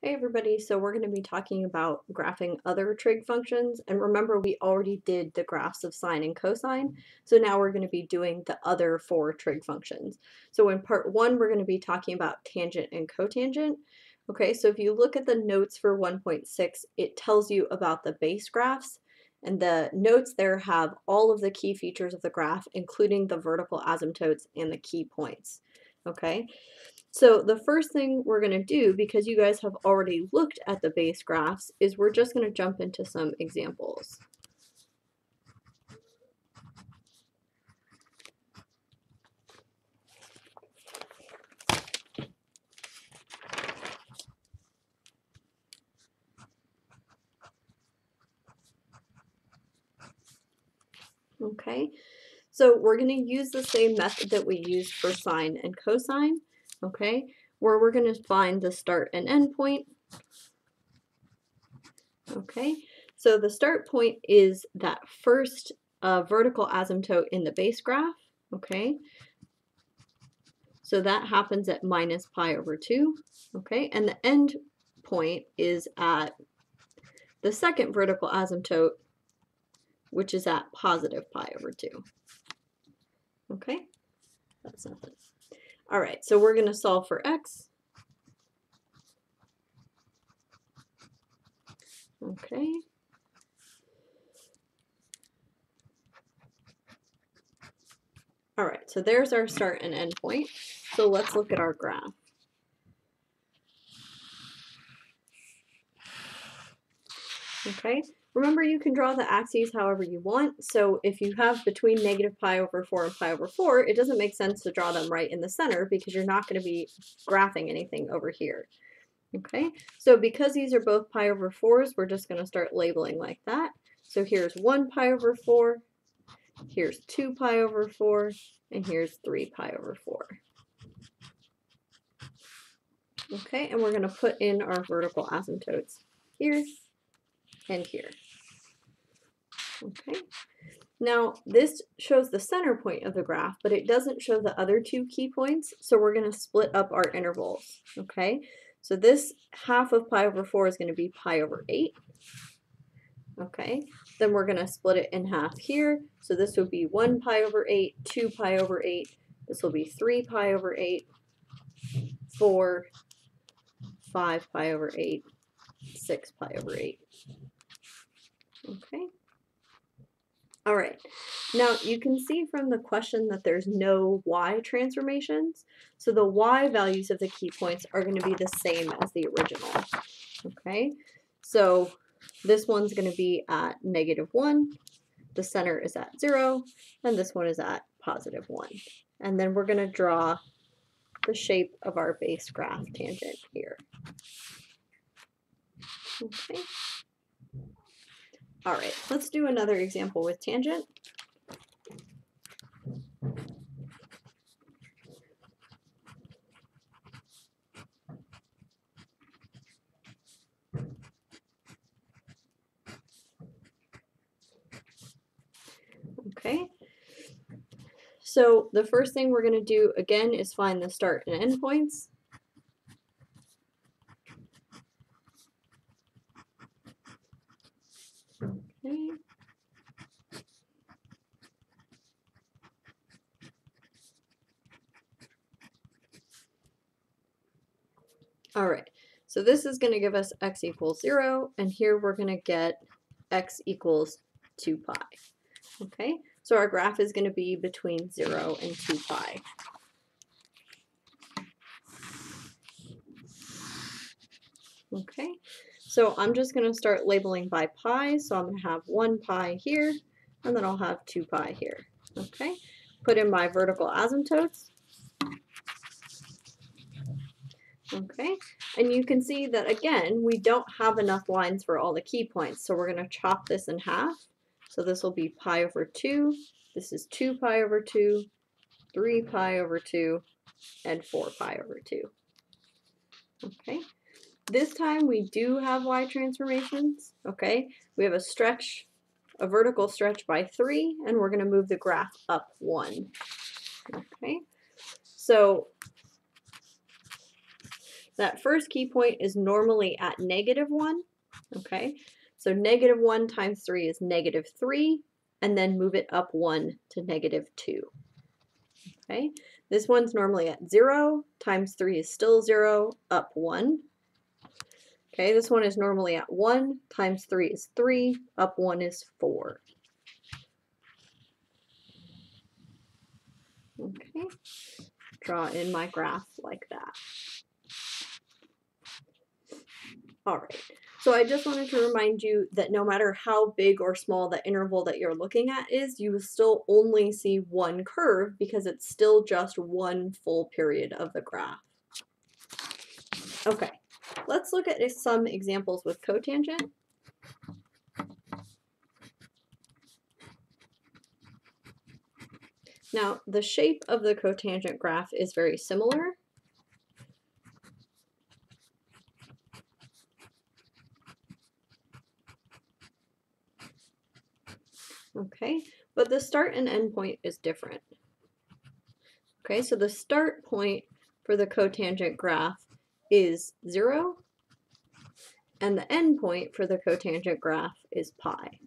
Hey everybody, so we're going to be talking about graphing other trig functions, and remember we already did the graphs of sine and cosine, so now we're going to be doing the other four trig functions. So in part 1 we're going to be talking about tangent and cotangent. Okay, so if you look at the notes for 1.6, it tells you about the base graphs, and the notes there have all of the key features of the graph, including the vertical asymptotes and the key points. Okay. So the first thing we're going to do, because you guys have already looked at the base graphs, is we're just going to jump into some examples. Okay, so we're going to use the same method that we used for sine and cosine, okay, where we're going to find the start and end point. Okay, so the start point is that first vertical asymptote in the base graph, okay, so that happens at minus pi over 2, okay, and the end point is at the second vertical asymptote, which is at positive pi over 2. Okay, that's nothing. All right, so we're going to solve for x. Okay. All right, so there's our start and end point. So let's look at our graph. Okay, remember you can draw the axes however you want. So if you have between negative pi over 4 and pi over 4, it doesn't make sense to draw them right in the center because you're not going to be graphing anything over here. Okay, so because these are both pi over 4s, we're just going to start labeling like that. So here's 1 pi over 4, here's 2 pi over 4, and here's 3 pi over 4. Okay, and we're going to put in our vertical asymptotes here and here. Okay, now this shows the center point of the graph, but it doesn't show the other two key points, so we're going to split up our intervals. Okay, so this half of pi over 4 is going to be pi over 8. Okay, then we're going to split it in half here, so this would be 1 pi over 8, 2 pi over 8, this will be 3 pi over 8, 4, 5 pi over 8, 6 pi over 8. Okay. All right. Now you can see from the question that there's no y transformations. So the y values of the key points are going to be the same as the original. Okay. So this one's going to be at -1. The center is at 0. And this one is at +1. And then we're going to draw the shape of our base graph tangent here. Okay. All right, let's do another example with tangent. Okay, so the first thing we're going to do again is find the start and end points. Okay. All right, so this is going to give us x equals 0, and here we're going to get x equals 2 pi. Okay, so our graph is going to be between 0 and 2 pi. Okay, so I'm just going to start labeling by pi, so I'm going to have 1 pi here, and then I'll have 2 pi here. Okay, put in my vertical asymptotes. Okay, and you can see that again, we don't have enough lines for all the key points, so we're going to chop this in half. So this will be pi over 2, this is 2 pi over 2, 3 pi over 2, and 4 pi over 2. Okay, this time we do have y transformations. Okay, we have a vertical stretch by 3, and we're going to move the graph up 1. Okay, so That first key point is normally at -1, okay? So -1 times 3 is -3, and then move it up 1 to -2, okay? This one's normally at 0, times 3 is still 0, up 1. Okay, this one is normally at 1, times 3 is 3, up 1 is 4. Okay, draw in my graph like that. All right, so I just wanted to remind you that no matter how big or small the interval that you're looking at is, you will still only see one curve because it's still just one full period of the graph. Okay, let's look at some examples with cotangent. Now, the shape of the cotangent graph is very similar. Okay, but the start and end point is different. Okay, so the start point for the cotangent graph is 0, and the end point for the cotangent graph is pi.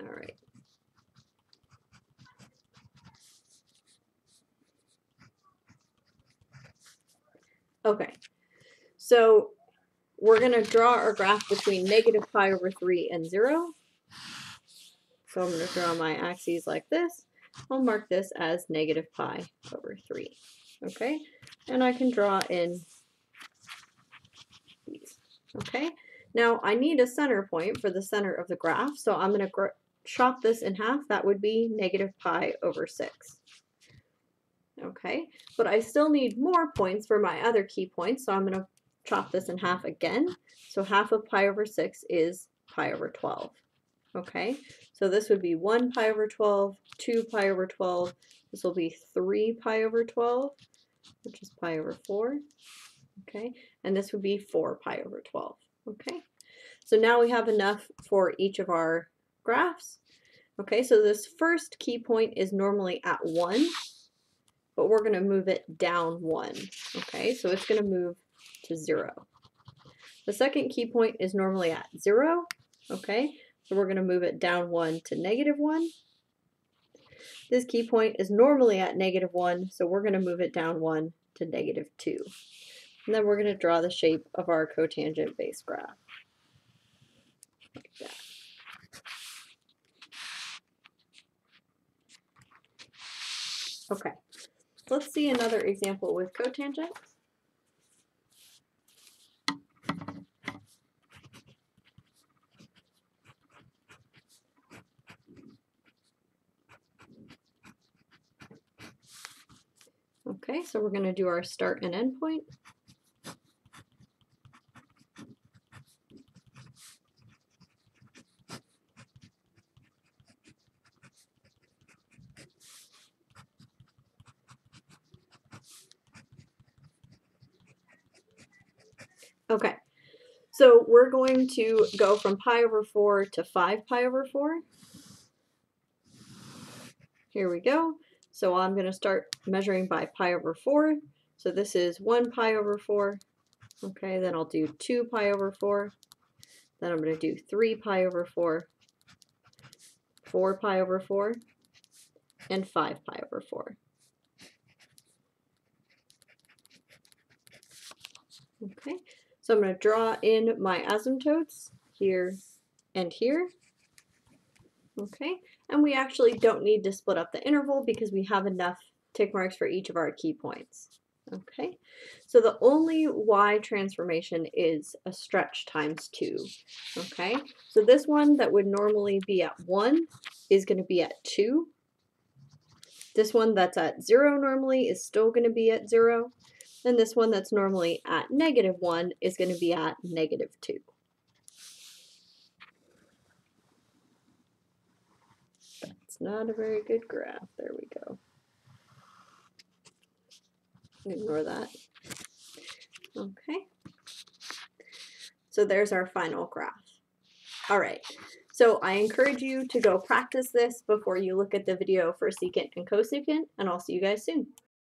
All right. Okay, so we're going to draw our graph between -pi/3 and 0. So I'm going to draw my axes like this. I'll mark this as -pi/3. Okay, and I can draw in these. Okay, now I need a center point for the center of the graph, so I'm going to chop this in half. That would be -pi/6. Okay, but I still need more points for my other key points, so I'm going to chop this in half again. So half of pi/6 is pi/12. Okay, so this would be 1 pi/12, 2 pi/12. This will be 3 pi/12, which is pi/4. Okay, and this would be 4 pi/12. Okay, so now we have enough for each of our graphs. Okay, so this first key point is normally at 1, but we're going to move it down 1. Okay, so it's going to move to 0. The second key point is normally at 0. Okay, so we're going to move it down 1 to -1. This key point is normally at -1, so we're going to move it down 1 to -2. And then we're going to draw the shape of our cotangent base graph. Like that. Okay, let's see another example with cotangent. Okay, so we're going to do our start and end point. Okay, so we're going to go from pi/4 to 5 pi/4. Here we go. So I'm going to start measuring by pi/4. So this is 1 pi/4. Okay, then I'll do 2 pi/4. Then I'm going to do 3 pi/4, 4 pi/4, and 5 pi/4. Okay, so I'm going to draw in my asymptotes here and here. Okay, and we actually don't need to split up the interval because we have enough tick marks for each of our key points. Okay, so the only y transformation is a stretch times 2. Okay, so this one that would normally be at 1 is going to be at 2. This one that's at 0 normally is still going to be at 0. And this one that's normally at -1 is going to be at -2. That's not a very good graph. There we go. Ignore that. Okay. So there's our final graph. All right. So I encourage you to go practice this before you look at the video for secant and cosecant, and I'll see you guys soon.